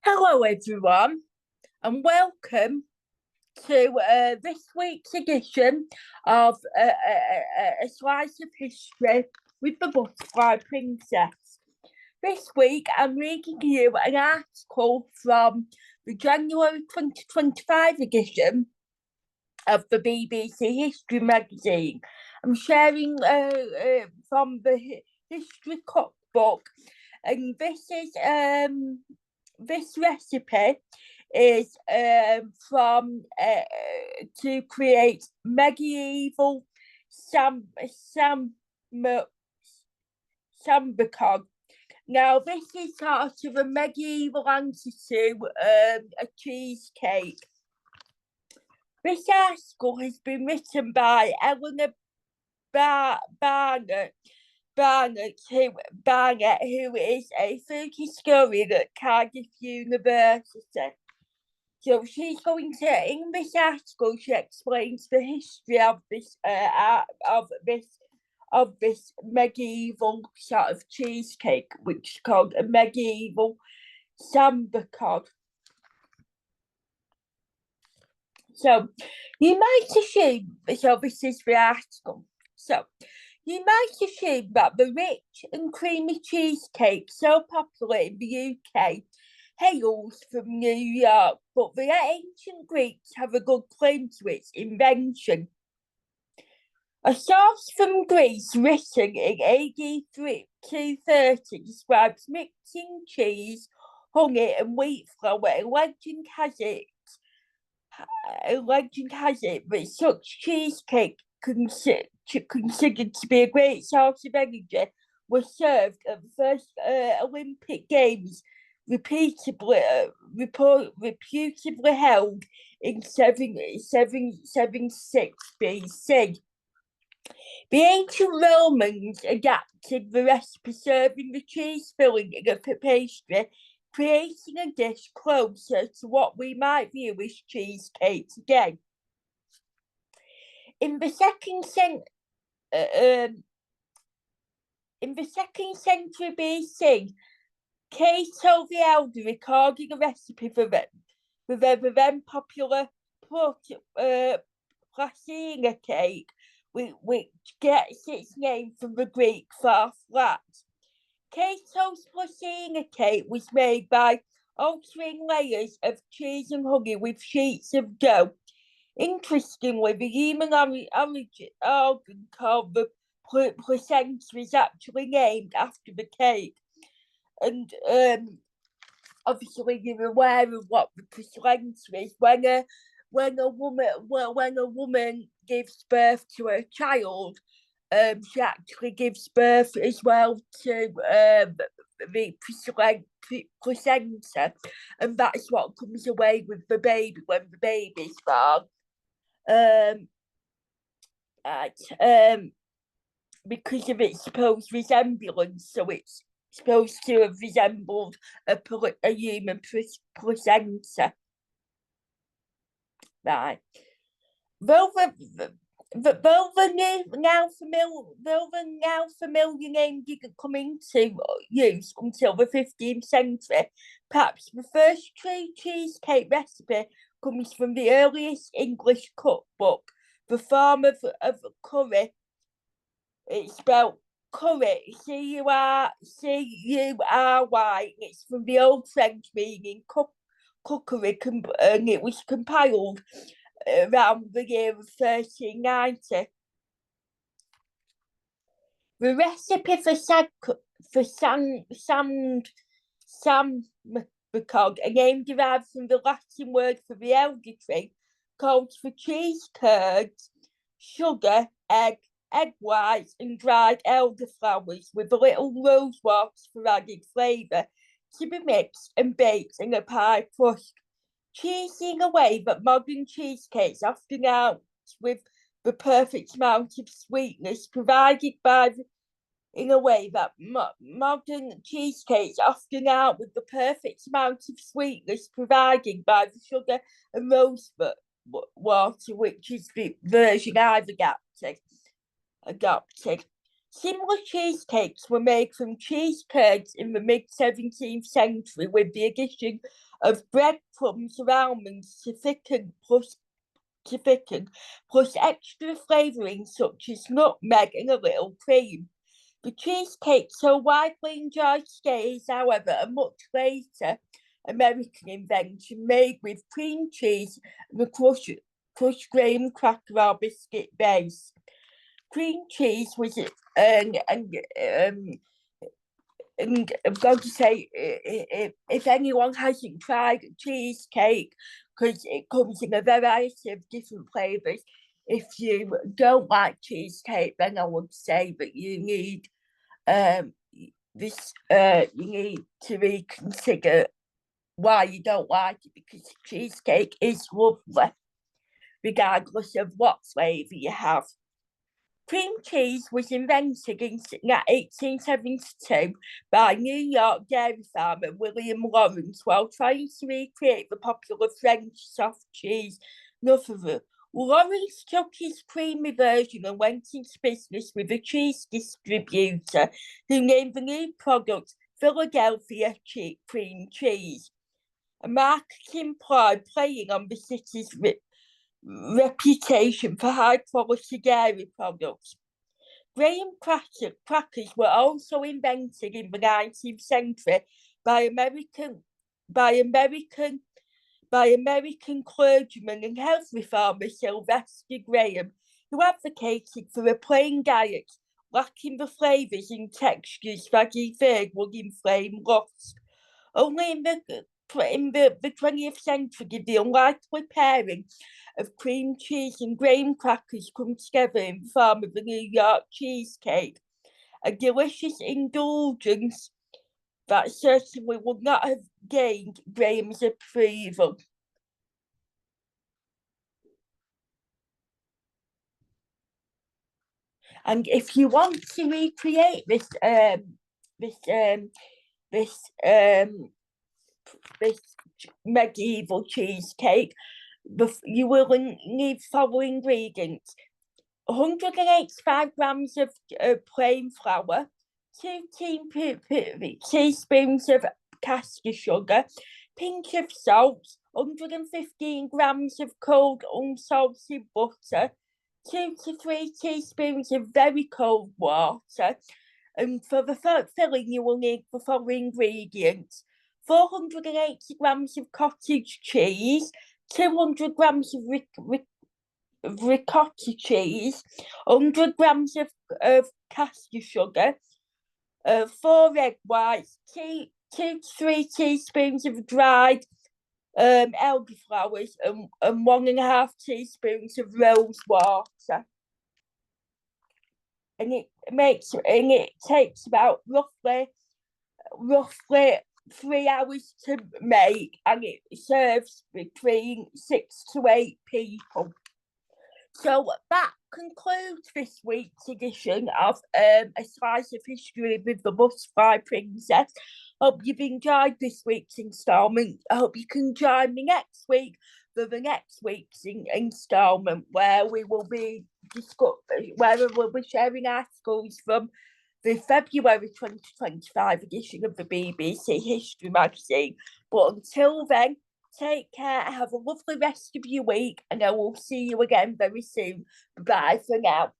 Hello, everyone, and welcome to this week's edition of A Slice of History with the Butterfly Princess. This week, I'm reading you an article from the January 2025 edition of the BBC History magazine. I'm sharing from the History Cookbook, and this recipe is from to create medieval Sambocade. Now, this is sort of a medieval answer to a cheesecake. This article has been written by Eleanor Barnett, who is a food historian at Cardiff University. So she's going to, in this article, she explains the history of this medieval sort of cheesecake, which is called a medieval Sambocade. So you might assume, so this is the article. So you might assume that the rich and creamy cheesecake so popular in the UK hails from New York, but the ancient Greeks have a good claim to its invention. A source from Greece written in AD 230 describes mixing cheese, honey, and wheat flour, and legend has it that such cheesecake, considered to be a great source of energy, was served at the first Olympic Games, reputedly held in 776 BC. The ancient Romans adapted the recipe, serving the cheese filling in a pastry, creating a dish closer to what we might view as cheesecake today. In the second century BC, Cato the Elder recorded a recipe for the then popular placina cake, which gets its name from the Greek for flat. Cato's placina cake was made by altering layers of cheese and honey with sheets of dough. Interestingly, the human organ called the placenta is actually named after the cake. And obviously, you're aware of what the placenta is. When a woman gives birth to a child, she actually gives birth as well to the placenta, and that's what comes away with the baby when the baby's born. Because of its supposed resemblance, so it's supposed to have resembled a human placenta. Right. Though the now familiar name didn't come into use until the 15th century, perhaps the first true cheesecake recipe comes from the earliest English cookbook, the form of curry. It's spelled curry, Cury. It's from the Old French meaning cookery, and it was compiled around the year of 1390. The recipe for Sambocade, a name derived from the Latin word for the elder tree, calls for cheese curds, sugar, egg whites, and dried elderflowers with a little rosewater for added flavour, to be mixed and baked in a pie crust. Cheese in a way that modern cheesecakes often out with the perfect amount of sweetness provided by in a way that modern cheesecakes often out with the perfect amount of sweetness provided by the sugar and rose water, which is the version I've adopted. Similar cheesecakes were made from cheese curds in the mid-17th century with the addition of breadcrumbs and almonds to thicken plus extra flavouring such as nutmeg and a little cream. The cheesecake so widely enjoyed today is, however, a much later American invention made with cream cheese and a crushed graham cracker or biscuit base. Cream cheese was and I've got to say, if anyone hasn't tried cheesecake, because it comes in a variety of different flavours, if you don't like cheesecake, then I would say that you need you need to reconsider why you don't like it, because cheesecake is lovely, regardless of what flavour you have. Cream cheese was invented in 1872 by New York dairy farmer William Lawrence while trying to recreate the popular French soft cheese Nuffere. Lawrence took his creamy version and went into business with a cheese distributor who named the new product Philadelphia cream cheese, a marketing ploy playing on the city's reputation for high-quality dairy products. Graham crackers were also invented in the 19th century by American clergyman and health reformer Sylvester Graham, who advocated for a plain diet lacking the flavours and textures that he feared would inflame lust. Only in the 20th century did the unlikely pairing of cream cheese and graham crackers come together in the form of the New York cheesecake, a delicious indulgence that certainly would not have gained Graham's approval. And if you want to recreate this medieval cheesecake, you will need following ingredients: 185 grams of plain flour, 2 teaspoons of caster sugar, pinch of salt, 115 grams of cold unsalted butter, 2 to 3 teaspoons of very cold water. And for the filling, you will need the following ingredients: 480 grams of cottage cheese, 200 grams of ricotta cheese, 100 grams of caster sugar, 4 egg whites, 2 to 3 teaspoons of dried elderflowers, and 1.5 teaspoons of rose water. And it takes about roughly 3 hours to make, and it serves between 6 to 8 people. So that concludes this week's edition of A Slice of History with the Butterfly Princess. Hope you've enjoyed this week's instalment. I hope you can join me next week for the next week's instalment, where we will be sharing articles from the February 2025 edition of the BBC History magazine. But until then, take care, have a lovely rest of your week, and I will see you again very soon. Bye for now.